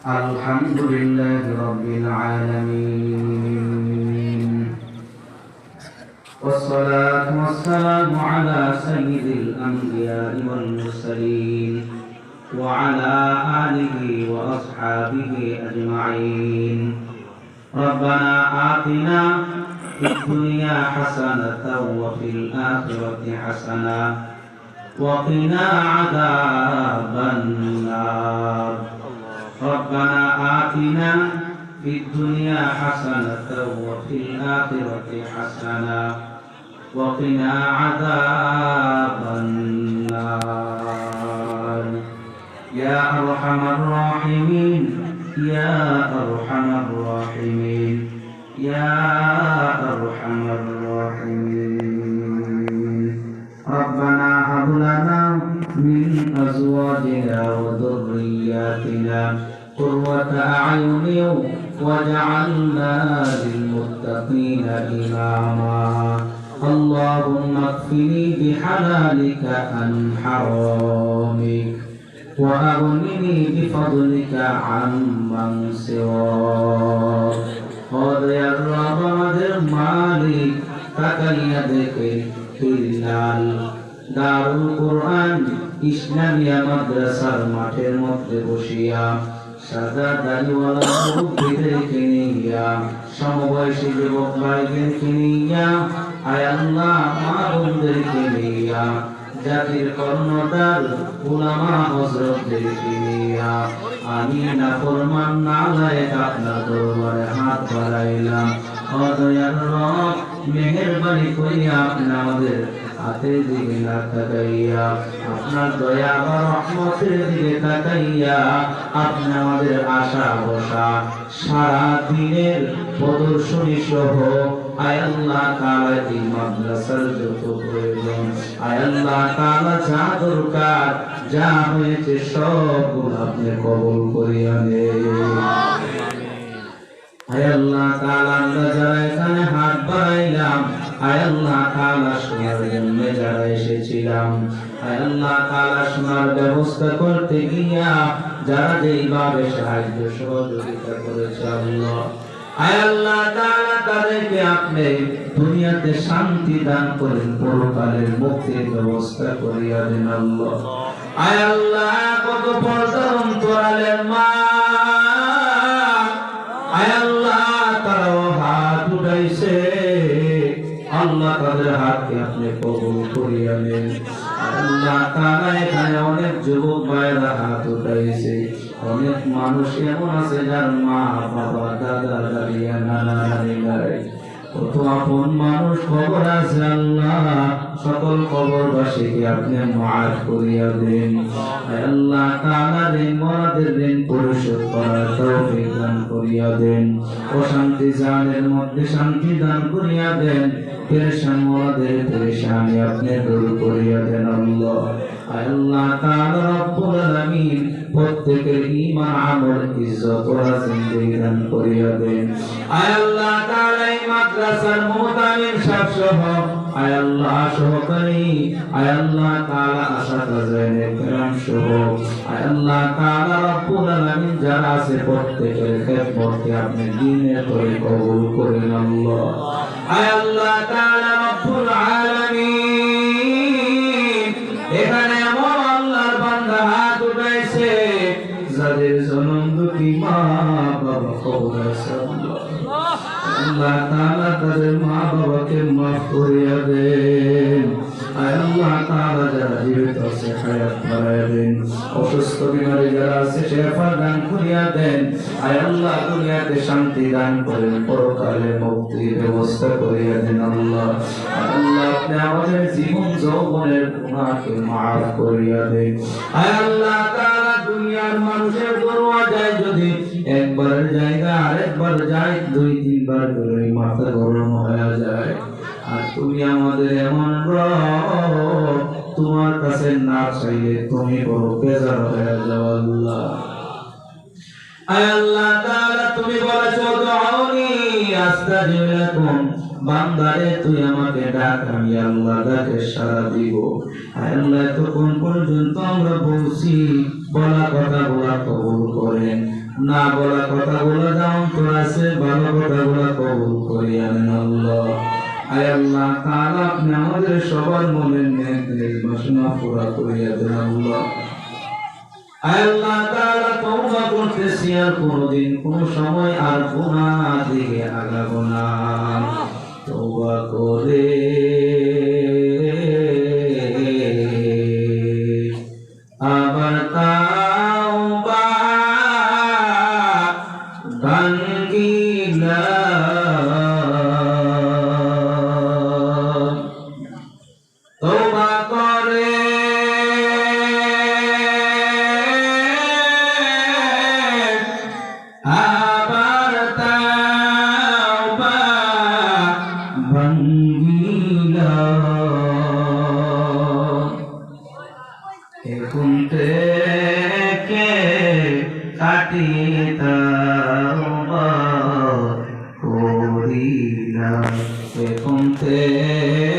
الحمد لله رب العالمين، والصلاة والسلام على سيد الأنبياء والمرسلين وعلى آله وأصحابه أجمعين. ربنا آتنا في الدنيا حسنة وفي الآخرة حسنة وقنا عذاب النار. ربنا آتنا في الدنيا حسنة وفي الآخرة حسنة وقنا عذاب النار. يا أرحم الراحمين يا أرحم الراحمين يا أرحم الراحمين. ربنا هب لنا من أزواجنا وذرياتنا قرة أعين واجعلنا للمتقين إماما. اللهم اكفني بحلالك عن حرامك وأغنني بفضلك عمن سواك. قضير আমাদের মালিক তাকাইয়া দেখে ফিরলাল দারুল কোরআন ইসলামিয়া মাদ্রাসার মাঠের মধ্যে বসিয়া সাদা দাড়িওয়ালা যুবকদেরকে নিয়া সমবয়সী যুবক ভাইদেরকে নিয়া আয় আল্লাহ মা বোনদেরকে নিয়া জাতির কর্ণধার উলামা হযরতদেরকে নিয়া আমি নাফরমান নালায়েক আপনার দরবারে হাত বাড়াইলাম। ও দয়ার রব, মেহেরবানি করিয়া আপনি আমাদের হাতের দিকে না তাকাইয়া আপনার দয়া বা রহমতের দিকে তাকাইয়া আপনি আমাদের আশা ভরসা সারা দিনের প্রদর্শনী সহ আয় আল্লাহ তাআলা এই মাদ্রাসার যত প্রয়োজন আয় আল্লাহ তাআলা যা দরকার যা হয়েছে সবগুলো আপনি কবুল করিয়া নেন। আয় আল্লাহ তাআলা আমরা যারা এখানে হাত বাড়াইলাম আয় আল্লাহ তাআলা শোনার জন্য যারা এসেছিলাম আয় আল্লাহ তাআলা শোনার ব্যবস্থা করতে গিয়া যারা যেইভাবে সাহায্য সহযোগিতা করেছে আল্লাহ আয় আল্লাহ তাআলা তাদেরকে আপনি দুনিয়াতে শান্তি দান করেন, পরকালের মুক্তির ব্যবস্থা করিয়া দেন আল্লাহ। আয় আল্লাহ কত পর্দার অন্তরালের মা আয় আল্লাহ তারাও হাত উঠাইছে আল্লাহ তাদের হাতকে আপনি কবুল করিয়া নেন। আল্লাহ তাআলা এখানে অনেক যুবক ভাইরা হাত উঠাইছে, অনেক মানুষ এমন আছে যার মা বাবা দাদা দাদি নানা নানি নাই, কত আপন মানুষ খবর আছে আল্লাহ সকল কবরবাসীকে আপনি মাফ করিয়া দেন। আল্লাহ তাআলা ঋণ মুরাদের ঋণ পরিশোধ করার তৌফিক দান করিয়া দেন, অশান্তি জানের মধ্যে শান্তি দান করিয়া দেন, পেরেশান মুরাদের পেরেশানি আপনি দূর করিয়া দেন আল্লাহ। আল্লাহ তাআলা রব্বুল আলামিন প্রত্যেকের ঈমান আমল ইজ্জত ও জিন্দেগি দান করিয়া দেন। আল্লাহ তাআলা এই মাদ্রাসার মুতামিম সাহেব সহ আল্লাহ সহকারী আল্লাহ তাআলা আশাকাজাইনে کرام সহ আল্লাহ তাআলা রব্বুল আলামিন যারা আছে প্রত্যেকের খেদমতে আপনি দ্বীনের তরে কবুল করেন আল্লাহ। আল্লাহ তাআলা রব্বুল আলামিন এখানে এমন আল্লাহর বান্দা হাত উঠাইছে যাদের জনম দুঃখী মা বাবা কবর আছে আল্লাহ তাআলা তাদের মা বাবাকে মাফ করিয়া দেন। আল্লাহ তাআলা যারা জীবিত আছে হায়াত বাড়াইয়া দেন, অসুস্থ বিমারী যারা আছে শিফা দান করিয়া দেন। আল্লাহ দুনিয়াতে শান্তি দান করেন, পরকালে মুক্তির ব্যবস্থা করিয়া দেন আল্লাহ। আল্লাহ আপনি আমাদের জীবন যৌবনের গুনাহকে মাফ করিয়া দেন। আল্লাহ তাআলা দুনিয়ার মানুষের দরওয়াজায় যদি একবারের জায়গা আরেকবার যায়, দুই তিনবার করে মাথা গরম হয়ে যায়। আর তুমি আমাদের এমন রব, তোমার কাছে না চাইলে তুমি বড় বেজার হয়ে যাও আল্লাহ। আল্লাহ তাআলা তুমি বলেছো দুআউনি আস্তাজিব লাকুম, বান্দারে তুই আমাকে ডাক, আমি আল্লাহ ডাকে সাড়া দিব। আল্লাহ তখন পর্যন্ত আমরা বলছি, বলা কথা বলা কবুল করেন, না বলা কথাগুলো যেমন তোর আছে ভালো কথাগুলো কবুল করিয়া নেন আল্লাহ। আয় আল্লাহ তাআলা আপনি আমাদের সবার মনের নেক বাসনা পুরা করিয়া দেন আল্লাহ। আয় আল্লাহ তাআলা তওবা করতেছি আর কোনদিন কোন সময় আর গুনাহ দিকে আগাবো না। তওবা করে আবার তাওবা ভাঙ্গিলাম, তওবা করে আবার তাওবা ভাঙ্গিলাম। এখন থেকে কাটি তাওবা করিলাম, এখন থেকে